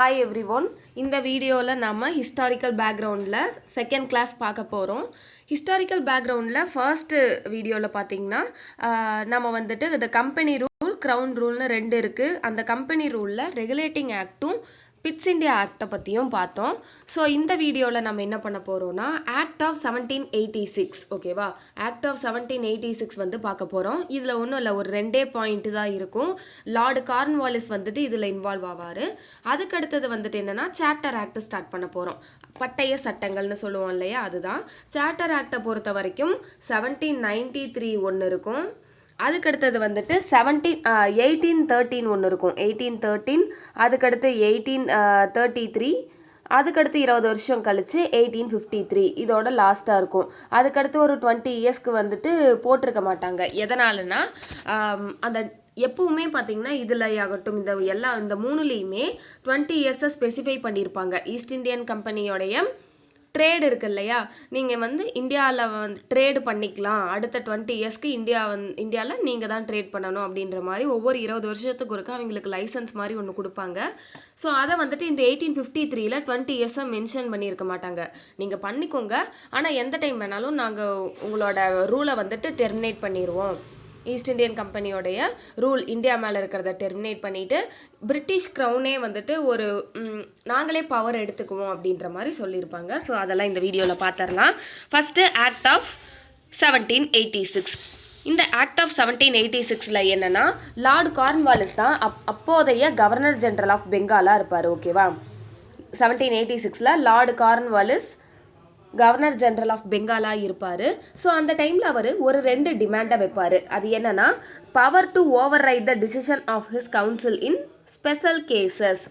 Hi everyone. இந்த வீடியோல நாம historical backgroundல second class பார்க்க போறோம். historical backgroundல first வீடியோல பாத்தீங்கன்னா நாம வந்துட்டு the company rule, crown ruleனு ரெண்டு இருக்கு. அந்த company ruleல regulating actடும் பிட்ஸ் இந்தியா ஆக்டை பற்றியும் பார்த்தோம். ஸோ இந்த வீடியோவில் நம்ம என்ன பண்ண போகிறோம்னா ஆக்ட் ஆஃப் 1786 ஓகேவா. ஆக்ட் ஆஃப் 1786 வந்து பார்க்க போகிறோம். இதில் ஒன்றும் இல்லை, ஒரு ரெண்டே பாயிண்ட் தான் இருக்கும். லார்டு கார்ன்வாலிஸ் வந்துட்டு இதில் இன்வால்வ் ஆவார். அதுக்கடுத்தது வந்துட்டு என்னென்னா சார்ட்டர் ஆக்ட் ஸ்டார்ட் பண்ண போகிறோம். பட்டய சட்டங்கள்னு சொல்லுவோம் இல்லையா, அதுதான். சார்ட்டர் ஆக்டை பொறுத்த வரைக்கும் 1793 ஒன்று இருக்கும். அதுக்கடுத்தது வந்துட்டு 1813 ஒன்று இருக்கும், 1813. அதுக்கடுத்து 1833. அதுக்கடுத்து 20 வருஷம் கழிச்சு 1853 இதோட லாஸ்ட்டாக இருக்கும். அதுக்கடுத்து ஒரு 20 இயர்ஸ்க்கு வந்துட்டு போட்டிருக்க மாட்டாங்க. எதனாலனா அந்த எப்பவுமே பார்த்தீங்கன்னா இதில் ஆகட்டும் இந்த மூணுலேயுமே 20 இயர்ஸை ஸ்பெசிஃபை பண்ணியிருப்பாங்க. ஈஸ்ட் இந்தியன் கம்பெனியோடைய ட்ரேடு இருக்கு இல்லையா, நீங்கள் வந்து இந்தியாவில் ட்ரேடு பண்ணிக்கலாம், அடுத்த 20 இயர்ஸ்க்கு இந்தியாவில் நீங்கள் தான் ட்ரேட் பண்ணணும் அப்படின்ற மாதிரி ஒவ்வொரு 20 வருஷத்துக்கு ஒருக்கா அவங்களுக்கு லைசன்ஸ் மாதிரி ஒன்று கொடுப்பாங்க. ஸோ அதை வந்துட்டு இந்த 1853ல் 20 இயர்ஸை மென்ஷன் பண்ணியிருக்க மாட்டாங்க. நீங்கள் பண்ணிக்கோங்க, ஆனால் எந்த டைம் வேணாலும் நாங்கள் உங்களோட ரூலை வந்துட்டு டெர்மினேட் பண்ணிடுவோம். ஈஸ்ட் இந்தியன் கம்பெனியோடைய ரூல் இந்தியா மேலே இருக்கிறத டெர்மினேட் பண்ணிவிட்டு பிரிட்டிஷ் க்ரௌனே வந்துட்டு ஒரு நாங்களே பவர் எடுத்துக்குவோம் அப்படின்ற மாதிரி சொல்லியிருப்பாங்க. ஸோ அதெல்லாம் இந்த வீடியோவில் பார்த்துடலாம். First act of 1786. இந்த ஆக்ட் ஆஃப் 1786ல் என்னென்னா லார்டு கார்ன்வாலிஸ் தான் அப்போதைய கவர்னர் ஜெனரல் ஆஃப் பெங்காலாக இருப்பார். ஓகேவா. 1786ல் Lord Cornwallis governor general of பெங்காலாக இருப்பார். ஸோ அந்த டைமில் அவர் ஒரு 2 டிமாண்டை வைப்பார். அது என்னென்னா power to override the decision of his council in special cases.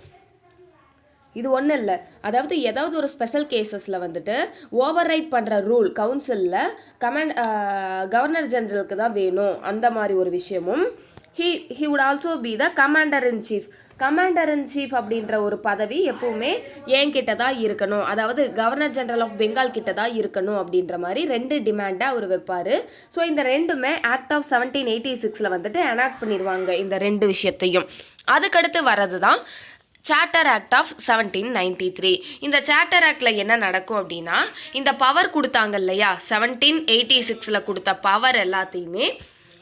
இது ஒன்றும் இல்லை, அதாவது ஏதாவது ஒரு ஸ்பெஷல் கேசஸில் வந்துட்டு ஓவர் ரைட் பண்ணுற ரூல் கவுன்சிலில் கவர்னர் ஜெனரலுக்கு தான் வேணும், அந்த மாதிரி ஒரு விஷயமும். he would also be the commander in chief. Commander in chief அப்படின்ற ஒரு பதவி எப்பவுமே என்கிட்ட தான் இருக்கணும், அதாவது கவர்னர் ஜெனரல் ஆஃப் பெங்கால் கிட்ட தான் இருக்கணும் அப்படின்ற மாதிரி 2 டிமாண்டை அவர் வைப்பார். ஸோ இந்த ரெண்டுமே ஆக்ட் ஆஃப் 1786ல் வந்துட்டு எனாக்ட் பண்ணிடுவாங்க இந்த 2 விஷயத்தையும். அதுக்கடுத்து வர்றது தான் சார்ட்டர் ஆக்ட் ஆஃப் 1793. இந்த சார்ட்டர் ஆக்டில் என்ன நடக்கும் அப்படின்னா இந்த பவர் கொடுத்தாங்க இல்லையா, 1786ல் கொடுத்த பவர் எல்லாத்தையுமே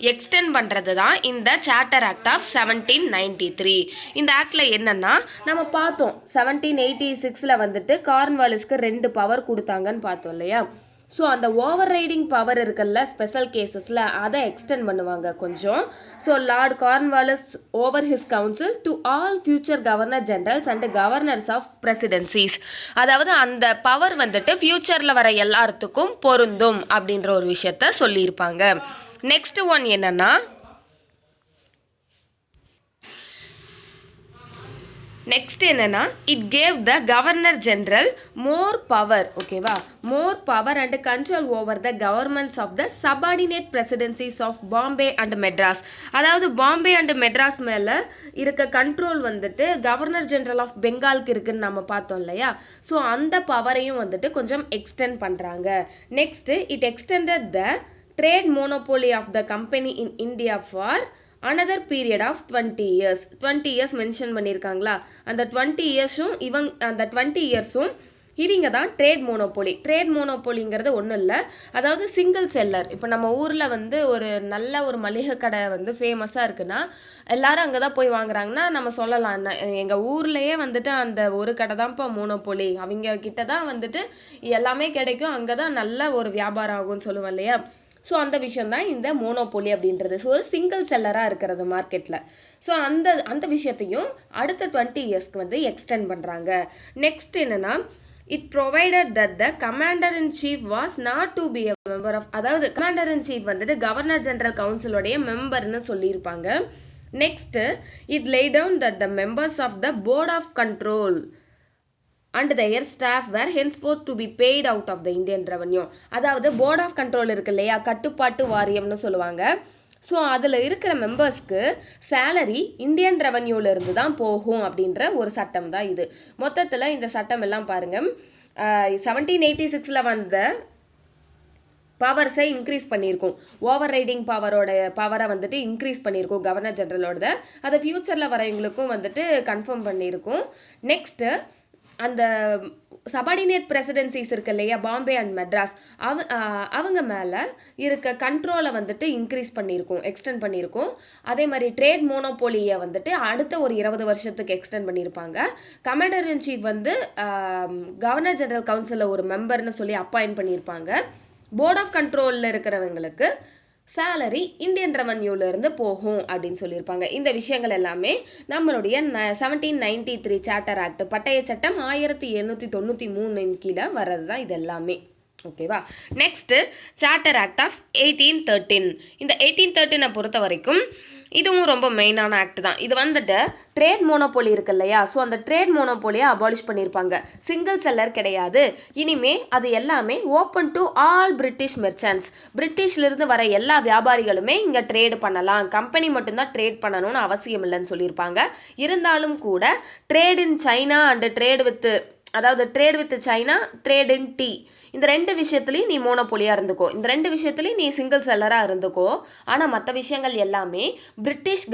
எக்ஸ்டெண்ட் பண்ணுறது தான் இந்த சார்ட்டர் ஆக்ட் ஆஃப் 1793. இந்த ஆக்டில் என்னென்னா நம்ம பார்த்தோம் 1786ல் வந்துட்டு கார்ன்வாலிஸ்க்கு 2 பவர் கொடுத்தாங்கன்னு பார்த்தோம் இல்லையா. ஸோ அந்த ஓவர் ரைடிங் பவர் இருக்குல்ல ஸ்பெஷல் கேசஸில் அதை எக்ஸ்டெண்ட் பண்ணுவாங்க கொஞ்சம். So Lord Cornwallis over his council to all future governor generals and governors of presidencies. அதாவது அந்த பவர் வந்துட்டு ஃபியூச்சரில் வர எல்லாத்துக்கும் பொருந்தும் அப்படின்ற ஒரு விஷயத்த சொல்லியிருப்பாங்க. நெக்ஸ்ட் ஒன் என்னன்னா it gave the governor general more power. ஓகேவா. More power and control over the governments of the subordinate presidencies of Bombay and Madras. அதாவது பாம்பே அண்ட் மெட்ராஸ் மேலே இருக்க கண்ட்ரோல் வந்துட்டு கவர்னர் ஜெனரல் ஆஃப் பெங்காலுக்கு இருக்குன்னு நம்ம பார்த்தோம் இல்லையா. ஸோ அந்த பவரையும் வந்துட்டு கொஞ்சம் எக்ஸ்டெண்ட் பண்ணுறாங்க. Next it extended the trade monopoly of the company in India for another period of 20 years. 20 years mention பண்ணியிருக்காங்களா, அந்த 20 இயர்ஸும் இவங்க தான் ட்ரேட் மோனோபோலிங்கிறது ஒன்றும் இல்லை, அதாவது சிங்கிள் செல்லர். இப்போ நம்ம ஊரில் வந்து ஒரு நல்ல ஒரு மளிகை கடை வந்து ஃபேமஸாக இருக்குன்னா எல்லாரும் அங்கே தான் போய் வாங்குறாங்கன்னா நம்ம சொல்லலாம், எங்கள் ஊர்லேயே வந்துட்டு அந்த ஒரு கடை தான்ப்பா மோனோபோலி, அவங்க கிட்ட தான் வந்துட்டு எல்லாமே கிடைக்கும், அங்கே தான் நல்ல ஒரு வியாபாரம் ஆகும்னு சொல்லுவோம் இல்லையா. ஸோ அந்த விஷயம் தான் இந்த மோனோபோலி அப்படின்றது. ஸோ ஒரு சிங்கிள் செல்லராக இருக்கிறது மார்க்கெட்டில். ஸோ அந்த விஷயத்தையும் அடுத்த 20 இயர்ஸ்க்கு வந்து எக்ஸ்டெண்ட் பண்ணுறாங்க. நெக்ஸ்ட் என்னென்னா it provided that the commander in chief was not to be a member of, அதாவது கமாண்டர் இன் சீஃப் வந்துட்டு கவர்னர் ஜெனரல் கவுன்சிலோடைய மெம்பர்னு சொல்லியிருப்பாங்க. Next it lay down that the members of the board of control and their staff were henceforth to be paid out of the Indian revenue. அதாவது board of control இருக்கு இல்லையா, கட்டுப்பாட்டு வாரியம்னு சொல்லுவாங்க. So அதில் இருக்கிற மெம்பர்ஸ்க்கு சேலரி இந்தியன் ரெவன்யூவில் இருந்து தான் போகும் அப்படின்ற ஒரு சட்டம் தான் இது. மொத்தத்தில் இந்த சட்டம் எல்லாம் பாருங்கள் 1786ல் வந்த பவர்ஸை இன்க்ரீஸ் பண்ணியிருக்கும். ஓவர் ரைடிங் பவரை வந்துட்டு இன்க்ரீஸ் பண்ணியிருக்கும் கவர்னர் ஜெனரலோட. அதை ஃப்யூச்சரில் வரவங்களுக்கும் வந்துட்டு கன்ஃபார்ம் பண்ணியிருக்கும். நெக்ஸ்ட்டு அந்த சபார்டினேட் பிரசிடென்சிஸ் இருக்கு இல்லையா, பாம்பே அண்ட் மெட்ராஸ், அவங்க மேலே இருக்க கண்ட்ரோலை வந்துட்டு இன்க்ரீஸ் பண்ணியிருக்கோம், எக்ஸ்டெண்ட் பண்ணியிருக்கோம். அதே மாதிரி ட்ரேட் மோனோபோலியை வந்துட்டு அடுத்த ஒரு 20 வருஷத்துக்கு எக்ஸ்டெண்ட் பண்ணியிருப்பாங்க. கமாண்டர் இன் சீஃப் வந்து கவர்னர் ஜெனரல் கவுன்சிலில் ஒரு மெம்பர்னு சொல்லி அப்பாயிண்ட் பண்ணியிருப்பாங்க. போர்ட் ஆஃப் கண்ட்ரோலில் இருக்கிறவங்களுக்கு சேலரி இந்தியன் ரெவன்யூலேருந்து போகும் அப்படின்னு சொல்லியிருப்பாங்க. இந்த விஷயங்கள் எல்லாமே நம்மளுடைய 1793 சார்ட்டர் ஆக்ட், பட்டய சட்டம் 1793 கீழே வர்றது தான் இது எல்லாமே. ஓகேவா. Next charter act of 1813. இந்த 1813 பொறுத்த வரைக்கும் இதுவும் ரொம்ப மெயினான ஆக்ட் தான். இது வந்துட்டு ட்ரேட் மோனோபோலி இருக்கு இல்லையா, ஸோ அந்த ட்ரேட் மோனோபோலியை அபாலிஷ் பண்ணியிருப்பாங்க. சிங்கிள் செல்லர் கிடையாது, இனிமே அது எல்லாமே open to all British merchants. பிரிட்டிஷ்லேருந்து வர எல்லா வியாபாரிகளுமே இங்கே ட்ரேடு பண்ணலாம், கம்பெனி மட்டும்தான் ட்ரேட் பண்ணணும்னு அவசியம் இல்லைன்னு சொல்லியிருப்பாங்க. இருந்தாலும் கூட trade in China and trade with China, trade in tea, இந்த 2 விஷயத்துலையும் நீ மோனோபோலியாக இருந்துக்கோ, இந்த 2 விஷயத்துலையும் நீ சிங்கிள் செல்லராக இருந்துக்கோ. ஆனால் மற்ற விஷயங்கள் எல்லாமே பிரிட்டிஷ்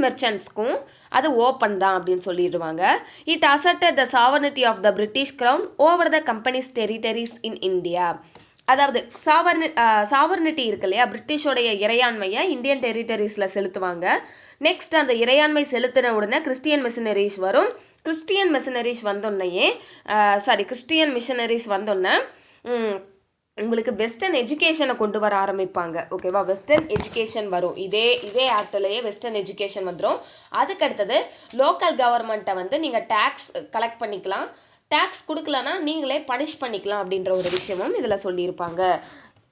மெர்ச்சன்ட்ஸ்க்கும் அது ஓப்பன் தான் அப்படின்னு சொல்லிடுவாங்க. It asserted the sovereignty of the British crown over the company's territories in India. அதாவது சாவர்னிட்டி இருக்கு இல்லையா, பிரிட்டிஷோடைய இறையாண்மையை இந்தியன் டெரிட்டரிஸில் செலுத்துவாங்க. நெக்ஸ்ட் அந்த இறையாண்மை செலுத்தின உடனே கிறிஸ்டியன் மிஷனரிஸ் வரும். கிறிஸ்டியன் மிஷனரிஸ் வந்தோடனே உங்களுக்கு வெஸ்டர்ன் எஜுகேஷனை கொண்டு வர ஆரம்பிப்பாங்க. ஓகேவா, வெஸ்டர்ன் எஜுகேஷன் வரும். இதே ஆக்ட்லேயே வெஸ்டர்ன் எஜுகேஷன் வந்துடும். அதுக்கடுத்தது லோக்கல் கவர்மெண்ட்டை வந்து நீங்கள் டேக்ஸ் கலெக்ட் பண்ணிக்கலாம், டேக்ஸ் கொடுக்கலன்னா நீங்களே பனிஷ் பண்ணிக்கலாம் அப்படின்ற ஒரு விஷயமும் இதில் சொல்லியிருப்பாங்க.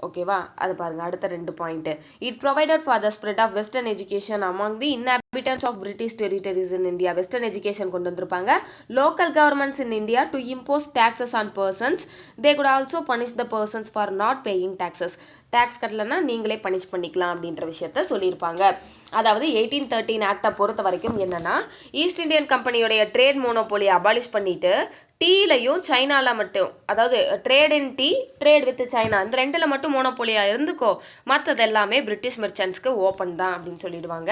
ஓகேவா, அது பாருங்கள் அடுத்த 2 point. It provided for the spread of western education among the inhabitants of British territories in India. Western education கொண்டு வந்திருப்பாங்க. Local governments in India to impose taxes on persons, they could also punish the persons for not paying taxes. Tax கட்டலைன்னா நீங்களே punish பண்ணிக்கலாம் அப்படின்ற விஷயத்த சொல்லியிருப்பாங்க. அதாவது 1813 ஆக்டை பொறுத்த வரைக்கும் என்னன்னா, ஈஸ்ட் இந்தியன் கம்பெனியோடைய ட்ரேட் மோனோபோலியை அபாலிஷ் பண்ணிட்டு டீலையும் சைனாவில் மட்டும், அதாவது trade in tea, trade with China, இந்த 2ல் மட்டும் மோனோபோலியாக இருந்துக்கோ, மற்றது எல்லாமே பிரிட்டிஷ் மெர்ச்சன்ட்ஸ்க்கு ஓப்பன் தான் அப்படின்னு சொல்லிடுவாங்க.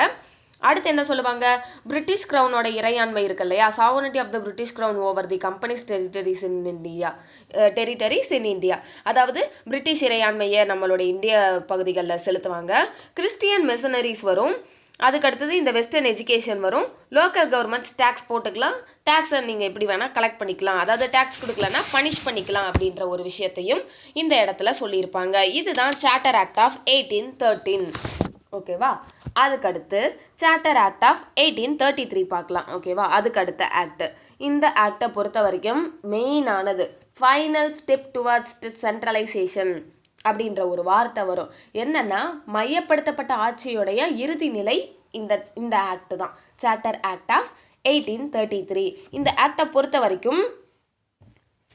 அடுத்து என்ன சொல்லுவாங்க, பிரிட்டிஷ் கிரவுனோட இறையாண்மை இருக்கு இல்லையா, sovereignty of the British crown over the company's territories in India, அதாவது பிரிட்டிஷ் இறையாண்மையை நம்மளோட இந்திய பகுதிகளில் செலுத்துவாங்க. கிறிஸ்டியன் மிஷனரிஸ் வரும். அதுக்கடுத்தது இந்த வெஸ்டர்ன் எஜுகேஷன் வரும். லோக்கல் கவர்மெண்ட்ஸ் டேக்ஸ் போட்டுக்கலாம், டேக்ஸை நீங்கள் எப்படி வேணால் கலெக்ட் பண்ணிக்கலாம், அதாவது டேக்ஸ் கொடுக்கலன்னா பனிஷ் பண்ணிக்கலாம் அப்படின்ற ஒரு விஷயத்தையும் இந்த இடத்துல சொல்லியிருப்பாங்க. இதுதான் சார்ட்டர் ஆக்ட் ஆஃப் 1813. ஓகேவா. அதுக்கடுத்து சார்ட்டர் ஆக்ட் ஆஃப் 1833 பார்க்கலாம். ஓகேவா, அதுக்கடுத்த ஆக்ட். இந்த ஆக்டை பொறுத்த வரைக்கும் மெயினானது ஃபைனல் ஸ்டெப் டுவர்ட்ஸ் சென்ட்ரலைசேஷன் அப்படின்ற ஒரு வார்த்தை வரும். என்னன்னா, மையப்படுத்தப்பட்ட ஆட்சியுடைய இறுதி நிலை இந்த ஆக்ட் தான், சார்ட்டர் ஆக்ட் ஆஃப் 1833. இந்த ஆக்டை பொறுத்த வரைக்கும்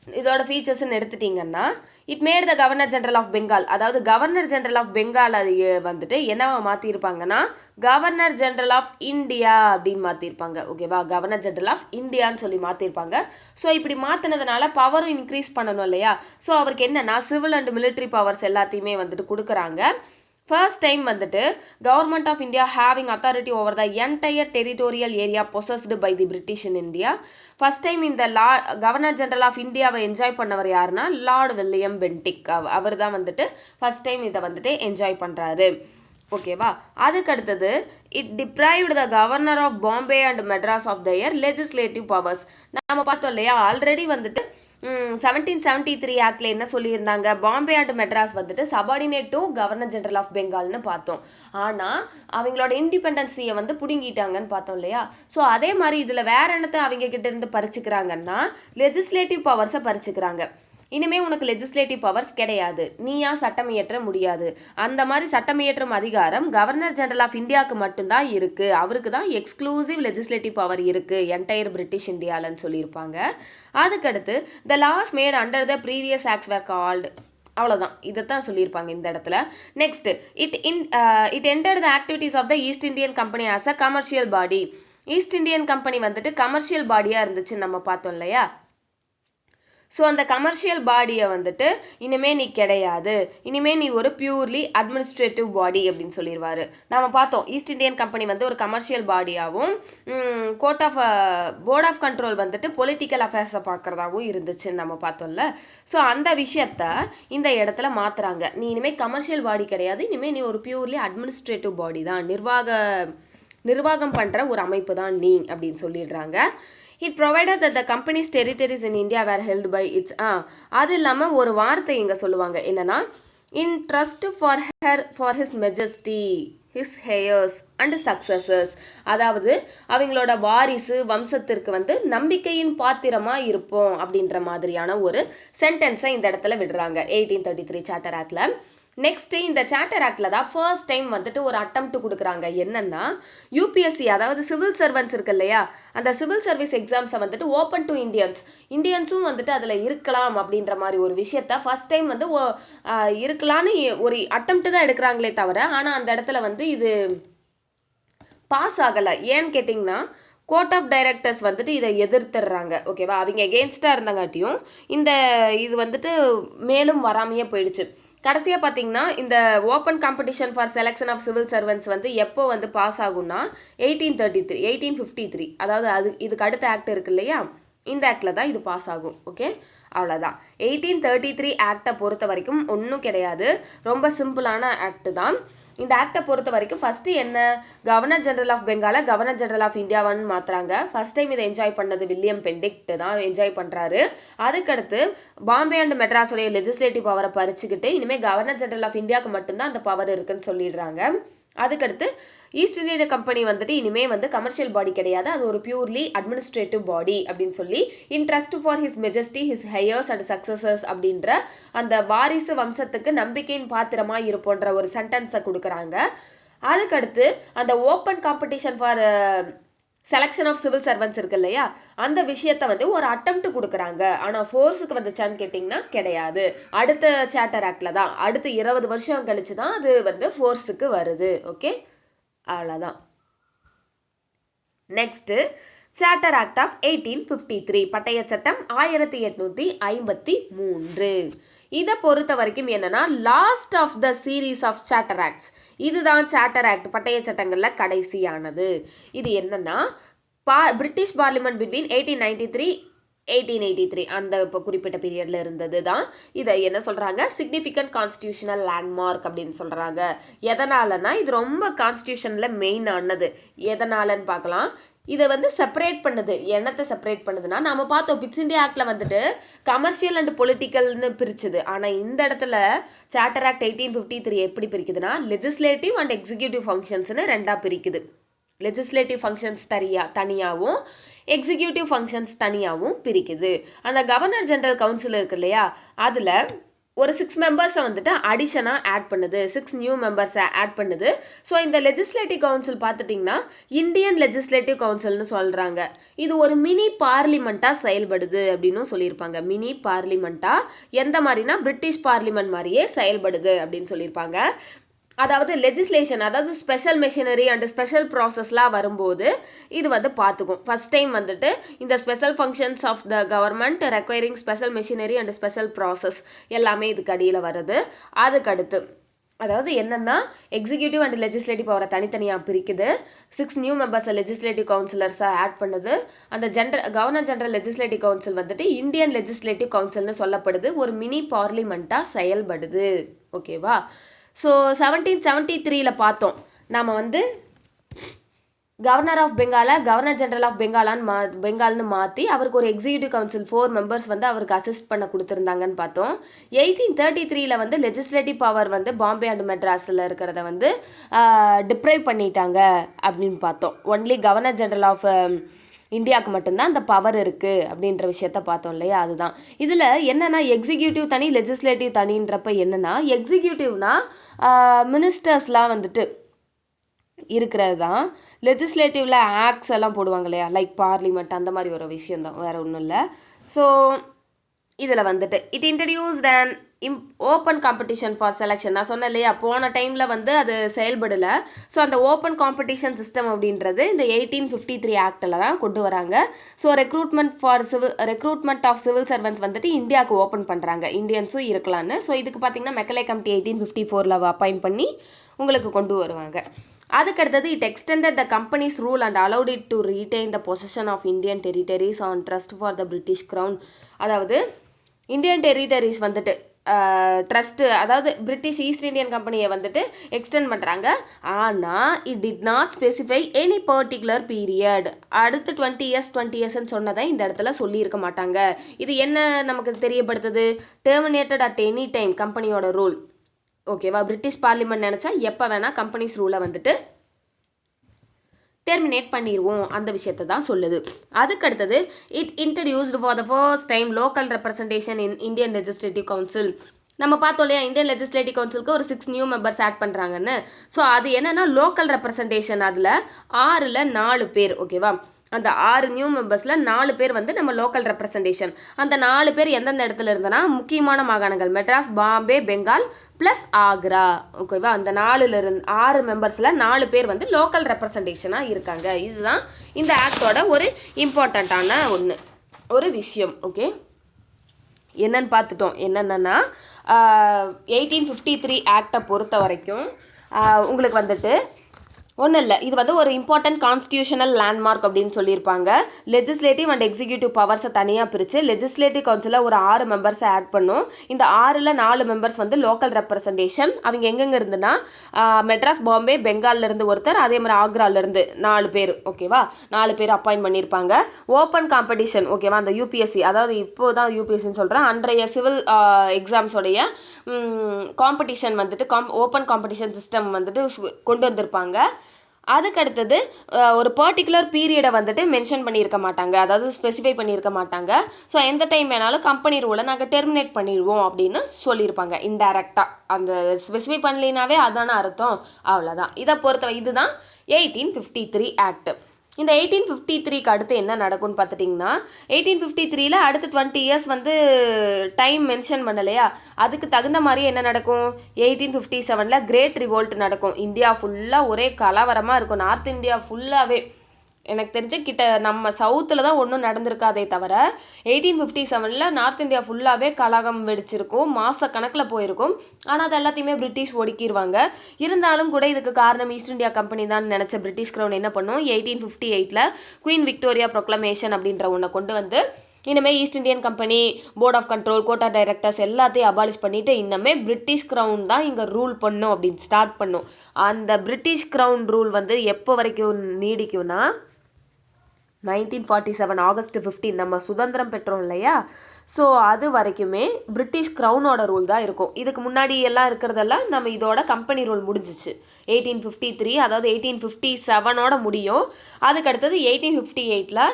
இதோட ஃபீச்சர்ஸ்ன்னு எடுத்துட்டிங்கன்னா, it made the governor general of Bengal, அதாவது கவர்னர் ஜெனரல் ஆஃப் பெங்கால் அது வந்துட்டு என்னவா மாற்றிருப்பாங்கன்னா கவர்னர் ஜெனரல் ஆஃப் இந்தியா அப்படின்னு மாற்றிருப்பாங்க. ஓகேவா, கவர்னர் ஜெனரல் ஆஃப் இந்தியான்னு சொல்லி மாற்றிருப்பாங்க. ஸோ இப்படி மாற்றினதுனால பவரும் இன்க்ரீஸ் பண்ணணும் இல்லையா, ஸோ அவருக்கு என்னன்னா சிவில் அண்ட் மிலிட்ரி பவர்ஸ் எல்லாத்தையுமே வந்துட்டு கொடுக்குறாங்க. ஃபர்ஸ்ட் டைம் வந்துட்டு government of India having authority over the entire territorial area possessed by the British in India. First time இந்த கவர்னர் ஜெனரல் ஆஃப் இந்தியாவை என்ஜாய் பண்ணவர் யாருன்னா லார்ட் வில்லியம் பென்டிக். அவர் தான் வந்துட்டு ஃபர்ஸ்ட் டைம் இதை வந்துட்டு என்ஜாய் பண்ணுறாரு. ஓகேவா. அதுக்கடுத்தது it deprived the governor of Bombay and Madras of their legislative powers. நம்ம பார்த்தோம் இல்லையா, ஆல்ரெடி வந்துட்டு 1773 ஆக்டில் என்ன சொல்லியிருந்தாங்க, பாம்பே அண்ட் மெட்ராஸ் வந்துட்டு subordinate to governor general of பெங்கால்னு பார்த்தோம். ஆனால் அவங்களோட இண்டிபெண்டன்ஸியை வந்து பிடுங்கிட்டாங்கன்னு பார்த்தோம் இல்லையா. ஸோ அதே மாதிரி இதில் வேற என்னத்தை அவங்க கிட்ட இருந்து பறிச்சுக்கிறாங்கன்னா லெஜிஸ்லேட்டிவ் பவர்ஸை பறிச்சுக்கிறாங்க. இனிமே உனக்கு லெஜிஸ்லேட்டிவ் பவர்ஸ் கிடையாது, நீயா சட்டம் இயற்ற முடியாது. அந்த மாதிரி சட்டம் இயற்றும் அதிகாரம் கவர்னர் ஜெனரல் ஆஃப் இந்தியாவுக்கு மட்டும்தான் இருக்கு, அவருக்கு தான் எக்ஸ்க்ளூசிவ் லெஜிஸ்லேட்டிவ் பவர் இருக்கு என்டையர் பிரிட்டிஷ் இந்தியாலன்னு சொல்லியிருப்பாங்க. அதுக்கடுத்து the laws made under the previous acts were called, அவ்வளோதான், இதைத்தான் சொல்லியிருப்பாங்க இந்த இடத்துல. Next it ended the activities of the East Indian Company as a commercial body. East Indian Company வந்துட்டு கமர்ஷியல் பாடியாக இருந்துச்சுன்னு நம்ம பார்த்தோம் இல்லையா. ஸோ அந்த கமர்ஷியல் பாடியை வந்துட்டு இனிமே நீ கிடையாது, இனிமே நீ ஒரு பியூர்லி அட்மினிஸ்ட்ரேட்டிவ் பாடி அப்படின்னு சொல்லிடுவாரு. நம்ம பார்த்தோம் ஈஸ்ட் இந்தியன் கம்பெனி வந்து ஒரு கமர்ஷியல் பாடியாகவும் போர்ட் ஆஃப் கண்ட்ரோல் வந்துட்டு பொலிட்டிக்கல் அஃபேர்ஸை பார்க்குறதாகவும் இருந்துச்சுன்னு நம்ம பார்த்தோம்ல. ஸோ அந்த விஷயத்த இந்த இடத்துல மாற்றுறாங்க. நீ இனிமேல் கமர்ஷியல் பாடி கிடையாது, இனிமேல் நீ ஒரு பியூர்லி அட்மினிஸ்ட்ரேட்டிவ் பாடி தான், நிர்வாகம் பண்ணுற ஒரு அமைப்பு தான் நீ அப்படின்னு சொல்லிடுறாங்க. It provided that the company's territories in India were held by its அது இல்லாமல் ஒரு வார்த்தை இங்கே சொல்லுவாங்க என்னன்னா, in trust for his majesty, his heirs and successors. அதாவது அவங்களோட வாரிசு வம்சத்திற்கு வந்து நம்பிக்கையின் பாத்திரமா இருப்போம் அப்படின்ற மாதிரியான ஒரு சென்டென்ஸை இந்த இடத்துல விடுறாங்க 1833 சார்ட்டர் ஆக்ட்ல. நெக்ஸ்ட் இந்த சார்ட்டர் ஆக்ட்ல தான் ஃபர்ஸ்ட் டைம் வந்துட்டு ஒரு அட்டெம்ப்ட் கொடுக்குறாங்க. என்னன்னா யூபிஎஸ்சி, அதாவது சிவில் சர்வன்ஸ் இருக்கு இல்லையா, அந்த சிவில் சர்வீஸ் எக்ஸாம்ஸை வந்துட்டு ஓப்பன் டு இந்தியன்ஸும் வந்துட்டு அதில் இருக்கலாம் அப்படின்ற மாதிரி ஒரு விஷயத்த ஃபர்ஸ்ட் டைம் வந்து இருக்கலான்னு ஒரு அட்டெம்ப்ட் தான் எடுக்கிறாங்களே தவிர, ஆனால் அந்த இடத்துல வந்து இது பாஸ் ஆகலை. ஏன்னு கேட்டிங்கன்னா கோர்ட் ஆஃப் டைரக்டர்ஸ் வந்துட்டு இதை எதிர்த்துடுறாங்க. ஓகேவா, அவங்க எகெயின்ஸ்டாக இருந்தங்காட்டியும் இது வந்துட்டு மேலும் வராமையே போயிடுச்சு. கடைசியாக பார்த்தீங்கன்னா இந்த open competition for selection of civil servants வந்து எப்போ வந்து பாஸ் ஆகும்னா 1853, அதாவது இதுக்கு அடுத்த ஆக்ட் இருக்கு இல்லையா, இந்த ஆக்டில் தான் இது பாஸ் ஆகும். ஓகே, அவ்வளோதான். 1833 ஆக்டை பொறுத்த வரைக்கும் ஒன்றும் கிடையாது, ரொம்ப சிம்பிளான ஆக்ட் தான். இந்த ஆக்டை பொறுத்த வரைக்கும் ஃபர்ஸ்ட் என்ன, கவர்னர் ஜெனரல் ஆஃப் பெங்காலை கவர்னர் ஜெனரல் ஆஃப் இந்தியாவான்னு மாத்துறாங்க. ஃபர்ஸ்ட் டைம் இதை என்ஜாய் பண்ணது வில்லியம் பெண்டிக்ட் தான் என்ஜாய் பண்றாரு. அதுக்கடுத்து பாம்பே அண்ட் மெட்ராஸுடைய லெஜிஸ்லேட்டிவ் பவரை பறிச்சுக்கிட்டு இனிமேல் கவர்னர் ஜெனரல் ஆஃப் இந்தியாவுக்கு மட்டும்தான் அந்த பவர் இருக்குன்னு சொல்லிடுறாங்க. அதுக்கடுத்து ஈஸ்ட் இந்தியன் கம்பெனி வந்துட்டு இனிமே வந்து கமர்ஷியல் பாடி கிடையாது, அது ஒரு பியூர்லி அட்மினிஸ்ட்ரேட்டிவ் பாடி அப்படின்னு சொல்லி in trust for his majesty, his heirs and successors அப்படின்ற அந்த வாரிசு வம்சத்துக்கு நம்பிக்கையின் பாத்திரமா இருப்போன்ற ஒரு சென்டென்ஸை கொடுக்குறாங்க. அதுக்கடுத்து அந்த open competition for selection of civil servants இருக்கு இல்லையா, அந்த விஷயத்த வந்து ஒரு அட்டெம்ப்ட் கொடுக்குறாங்க. ஆனால் ஃபோர்ஸுக்கு வந்துச்சான்னு கேட்டிங்கன்னா கிடையாது. அடுத்த சார்ட்டர் ஆக்ட்ல தான், அடுத்து 20 வருஷம் கழிச்சு தான் அது வந்து ஃபோர்ஸுக்கு வருது. ஓகே, அவ்வளோதான். நெக்ஸ்ட் சார்ட்டர் ஆக்ட் ஆஃப் 1853, பட்டய சட்டம் 1853. இதை பொறுத்த வரைக்கும் என்னன்னா last of the series of charter acts. இதுதான் சார்ட்டர் ஆக்ட், பட்டய சட்டங்கள்ல கடைசியானது. இது என்னன்னா பிரிட்டிஷ் பார்லிமெண்ட் பிட்வீன் 1893 1883 அந்த இப்போ குறிப்பிட்ட பீரியட்ல இருந்தது தான். இதை என்ன சொல்றாங்க, சிக்னிஃபிகண்ட் கான்ஸ்டியூஷனல் லேண்ட்மார்க் அப்படின்னு சொல்றாங்க. எதனாலன்னா இது ரொம்ப கான்ஸ்டியூஷன்ல மெயின் ஆனது. எதனாலன்னு பார்க்கலாம். இதை வந்து செப்பரேட் பண்ணுது. என்னத்தை செப்பரேட் பண்ணுதுன்னா, நம்ம பார்த்தோம் பிட்ஸ் இந்தியா ஆக்ட்ல வந்துட்டு கமர்ஷியல் அண்ட் பொலிட்டிக்கல்னு பிரிச்சுது. ஆனால் இந்த இடத்துல சார்ட்டர் ஆக்ட் 1853 எப்படி பிரிக்குதுன்னா லெஜிஸ்லேட்டிவ் அண்ட் எக்ஸிக்யூட்டிவ் ஃபங்க்ஷன்ஸ்னு ரெண்டா பிரிக்குது. லெஜிஸ்லேட்டிவ் ஃபங்க்ஷன்ஸ் தனியாகவும் எக்ஸிக்யூட்டிவ் ஃபங்க்ஷன்ஸ் தனியாகவும் பிரிக்குது. அந்த கவர்னர் ஜெனரல் கவுன்சில் இருக்கு இல்லையா, அதில் ஒரு 6 மெம்பர்ஸை வந்துட்டு அடிஷனாக ஆட் பண்ணுது, 6 நியூ மெம்பர்ஸை ஆட் பண்ணுது. ஸோ இந்த லெஜிஸ்லேட்டிவ் கவுன்சில் பார்த்துட்டிங்கன்னா இந்தியன் லெஜிஸ்லேட்டிவ் கவுன்சில்னு சொல்கிறாங்க. இது ஒரு மினி பார்லிமெண்ட்டாக செயல்படுது அப்படின்னு சொல்லியிருப்பாங்க. மினி பார்லிமெண்ட்டாக எந்த மாதிரினா பிரிட்டிஷ் பார்லிமெண்ட் மாதிரியே செயல்படுது அப்படின்னு சொல்லியிருப்பாங்க. அதாவது லெஜிஸ்லேஷன், அதாவது ஸ்பெஷல் மெஷினரி அண்ட் ஸ்பெஷல் ப்ராசஸ்லாம் வரும்போது இது வந்து பார்த்துக்கும். ஃபர்ஸ்ட் டைம் வந்துட்டு இந்த special functions of the government requiring special machinery and special process எல்லாமே இதுக்கு அடியில் வருது. அதுக்கடுத்து அதாவது என்னன்னா எக்ஸிக்யூட்டிவ் அண்ட் லெஜிஸ்லேட்டிவ் பவரை தனித்தனியாக பிரிக்குது. 6 நியூ மெம்பர்ஸ் லெஜிஸ்லேட்டிவ் கவுன்சிலர்ஸாக ஆட் பண்ணுது. அந்த கவர்னர் ஜெனரல் லெஜிஸ்லேட்டிவ் கவுன்சில் வந்துட்டு இந்தியன் லெஜிஸ்லேட்டிவ் கவுன்சில்னு சொல்லப்படுது. ஒரு மினி பார்லிமெண்ட்டாக செயல்படுது. ஓகேவா. ஸோ 1773 பார்த்தோம், நாம் வந்து கவர்னர் ஆஃப் பெங்காலை கவர்னர் ஜெனரல் ஆஃப் பெங்கால்னு மாற்றி அவருக்கு ஒரு எக்ஸிக்யூட்டிவ் கவுன்சில் 4 மெம்பர்ஸ் வந்து அவருக்கு அசிஸ்ட் பண்ண கொடுத்துருந்தாங்கன்னு பார்த்தோம். 1833 வந்து லெஜிஸ்லேட்டிவ் பவர் வந்து பாம்பே அண்ட் மெட்ராஸில் இருக்கிறத வந்து டிப்ரைவ் பண்ணிட்டாங்க அப்படின்னு பார்த்தோம். ஒன்லி கவர்னர் ஜெனரல் ஆஃப் இந்தியாவுக்கு மட்டும்தான் அந்த பவர் இருக்குது அப்படின்ற விஷயத்த பார்த்தோம் இல்லையா, அதுதான். இதில் என்னென்னா எக்ஸிக்யூட்டிவ் தனி லெஜிஸ்லேட்டிவ் தனின்றப்ப என்னென்னா எக்ஸிக்யூட்டிவ்னா மினிஸ்டர்ஸ்லாம் வந்துட்டு இருக்கிறது தான். லெஜிஸ்லேட்டிவ்ல ஆக்ட்ஸ் எல்லாம் போடுவாங்க இல்லையா, லைக் பார்லிமெண்ட், அந்த மாதிரி ஒரு விஷயம் தான், வேறு ஒன்றும் இல்லை. ஸோ இதில் வந்துட்டு it introduced and open competition for selection நான் சொன்னேன் இல்லையா, போன டைமில் வந்து அது செயல்படலை. ஸோ அந்த ஓப்பன் காம்படிஷன் சிஸ்டம் அப்படின்றது இந்த 1853 ஆக்டில் தான் கொண்டு வராங்க. So recruitment of civil servants வந்துட்டு இந்தியாவுக்கு ஓப்பன் பண்ணுறாங்க, இந்தியன்ஸும் இருக்கலான்னு. ஸோ இதுக்கு பார்த்தீங்கன்னா மெக்கலே கமிட்டி 1854 அப்பாயிண்ட் பண்ணி உங்களுக்கு கொண்டு வருவாங்க. அதுக்கடுத்தது it extended the company's rule and allowed it to retain the position of Indian territories on trust for the British crown. அதாவது இந்தியன் டெரிட்டரிஸ் வந்துட்டு ட்ரஸ்ட்டு, அதாவது பிரிட்டிஷ் ஈஸ்ட் இந்தியன் கம்பெனியை வந்துட்டு எக்ஸ்டெண்ட் பண்ணுறாங்க. ஆனால் it did not specify any particular period. அடுத்து 20 இயர்ஸ்ன்னு சொன்னதை இந்த இடத்துல சொல்லியிருக்க மாட்டாங்க. இது என்ன நமக்கு தெரியப்படுத்துது? டெர்மினேட்டட் அட் எனி டைம் கம்பெனியோட ரூல். ஓகேவா, பிரிட்டிஷ் பார்லிமெண்ட் நினச்சா எப்போ வேணால் கம்பெனிஸ் ரூலை வந்துட்டு டெர்மினேட் பண்ணிடுவோம், அந்த விஷயத்தை தான் சொல்லுது. அதுக்கடுத்தது it introduced for the first time local representation in Indian legislative council. நம்ம பார்த்தோம் இல்லையா, இந்தியன் லெஜிஸ்லேட்டிவ் கவுன்சிலுக்கு ஒரு 6 நியூ மெம்பர்ஸ் ஆட் பண்ணுறாங்கன்னு. ஸோ அது என்னென்னா லோக்கல் ரெப்ரசன்டேஷன். அதில் 6ல் 4 பேர். ஓகேவா, அந்த 6 நியூ மெம்பர்ஸில் 4 பேர் வந்து நம்ம லோக்கல் ரெப்ரசன்டேஷன். அந்த 4 பேர் எந்தெந்த இடத்துல இருந்தனா முக்கியமான மாகாணங்கள் மெட்ராஸ், பாம்பே, பெங்கால் ப்ளஸ் ஆக்ரா. ஓகேவா, அந்த 6 மெம்பர்ஸில் 4 பேர் வந்து லோக்கல் ரெப்ரசன்டேஷனாக இருக்காங்க. இதுதான் இந்த ஆக்டோட ஒரு இம்பார்ட்டண்ட்டான ஒரு விஷயம். ஓகே, என்னன்னு பார்த்துட்டோம். என்னென்னா 1853 ஆக்டை பொறுத்த வரைக்கும் உங்களுக்கு வந்துட்டு ஒன்றும் இல்லை, இது வந்து ஒரு இம்பார்ட்டன்ட் கான்ஸ்டியூஷனல் லேண்ட்மார்க் அப்படின்னு சொல்லியிருப்பாங்க. லெஜிஸ்லேட்டிவ் அண்ட் எக்ஸிக்யூட்டிவ் பவர்ஸை தனியாக பிரித்து லெஜிஸ்லேட்டிவ் கவுன்சிலில் ஒரு 6 மெம்பர்ஸை ஆட் பண்ணும். இந்த 6ல் 4 மெம்பர்ஸ் வந்து லோக்கல் ரெப்ரசன்டேஷன். அவங்க எங்கெங்கே இருந்துன்னா மெட்ராஸ், பாம்பே, பெங்கால்லேருந்து ஒருத்தர், அதே மாதிரி ஆக்ராலேருந்து 4 பேர். ஓகேவா, 4 பேர் அப்பாயிண்ட் பண்ணியிருப்பாங்க. Open competition. ஓகேவா, அந்த யூபிஎஸ்சி, அதாவது இப்போ தான் யூபிஎஸ்சின்னு சொல்கிறேன், அன்றைய சிவில் எக்ஸாம்ஸோடைய காம்படிஷன் வந்துட்டு ஓப்பன் காம்படிஷன் சிஸ்டம் வந்துட்டு கொண்டு வந்திருப்பாங்க. அதுக்கடுத்தது ஒரு பர்டிகுலர் பீரியடை வந்துட்டு மென்ஷன் பண்ணியிருக்க மாட்டாங்க, அதாவது ஸ்பெசிஃபை பண்ணியிருக்க மாட்டாங்க. ஸோ எந்த டைம் வேணாலும் கம்பெனி ரூலை நாங்கள் டெர்மினேட் பண்ணிடுவோம் அப்படின்னு சொல்லியிருப்பாங்க இன்டைரக்டாக. அந்த ஸ்பெசிஃபை பண்ணலினாவே அதான அர்த்தம், அவ்வளோதான். இதை பொறுத்த இதுதான் 1853 ஆக்ட். இந்த 1853க்கு அடுத்து என்ன நடக்கும்னு பார்த்துட்டிங்கன்னா 1853ல் அடுத்து 20 இயர்ஸ் வந்து டைம் மென்ஷன் பண்ணலையா, அதுக்கு தகுந்த மாதிரி என்ன நடக்கும்? 1857ல் கிரேட் ரிவோல்ட் நடக்கும். இந்தியா ஃபுல்லாக ஒரே கலவரமாக இருக்கும். நார்த் இந்தியா ஃபுல்லாகவே எனக்கு தெரிஞ்ச நம்ம சவுத்தில் தான் ஒன்றும் நடந்திருக்காதே தவிர 1857ல் நார்த் இந்தியா ஃபுல்லாகவே கலகம் வெடிச்சிருக்கும், மாத கணக்கில் போயிருக்கும். ஆனால் அது எல்லாத்தையுமே பிரிட்டிஷ் ஒடுக்கிடுவாங்க. இருந்தாலும் கூட இதுக்கு காரணம் ஈஸ்ட் இந்தியா கம்பெனி தான் நினச்ச பிரிட்டிஷ் க்ரௌன் என்ன பண்ணும், 1858ல் குயின் விக்டோரியா ப்ரொக்ளமேஷன் அப்படின்ற ஒன்றை கொண்டு வந்து இனிமேல் east Indian company board of control, court of directors எல்லாத்தையும் அபாலிஷ் பண்ணிவிட்டு இனிமேல் பிரிட்டிஷ் க்ரௌன் தான் இங்கே ரூல் பண்ணும் அப்படின்னு ஸ்டார்ட் பண்ணும். அந்த பிரிட்டிஷ் க்ரௌன் ரூல் வந்து எப்போ வரைக்கும் நீடிக்கும்னா 1947 ஆகஸ்ட் 15 நம்ம சுதந்திரம் பெற்றோம் இல்லையா, ஸோ அது வரைக்குமே பிரிட்டிஷ் க்ரௌனோட ரூல் தான் இருக்கும். இதுக்கு முன்னாடி எல்லாம் இருக்கிறதெல்லாம் நம்ம இதோட கம்பெனி ரூல் முடிஞ்சிச்சு 1853, அதாவது 1857ஓட முடியும். அதுக்கடுத்தது 1858ல்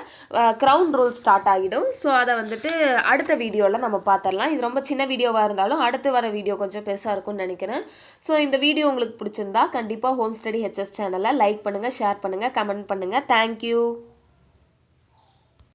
க்ரௌன் ரூல் ஸ்டார்ட் ஆகிடும். ஸோ அதை வந்துட்டு அடுத்த வீடியோவில் நம்ம பார்த்துடலாம். இது ரொம்ப சின்ன வீடியோவாக இருந்தாலும் அடுத்து வர வீடியோ கொஞ்சம் பெருசாக இருக்கும்னு நினைக்கிறேன். ஸோ இந்த வீடியோ உங்களுக்கு பிடிச்சிருந்தா கண்டிப்பாக ஹோம் ஸ்டடி ஹெச்எஸ் சேனலை லைக் பண்ணுங்கள், ஷேர் பண்ணுங்கள், கமெண்ட் பண்ணுங்கள். தேங்க்யூ.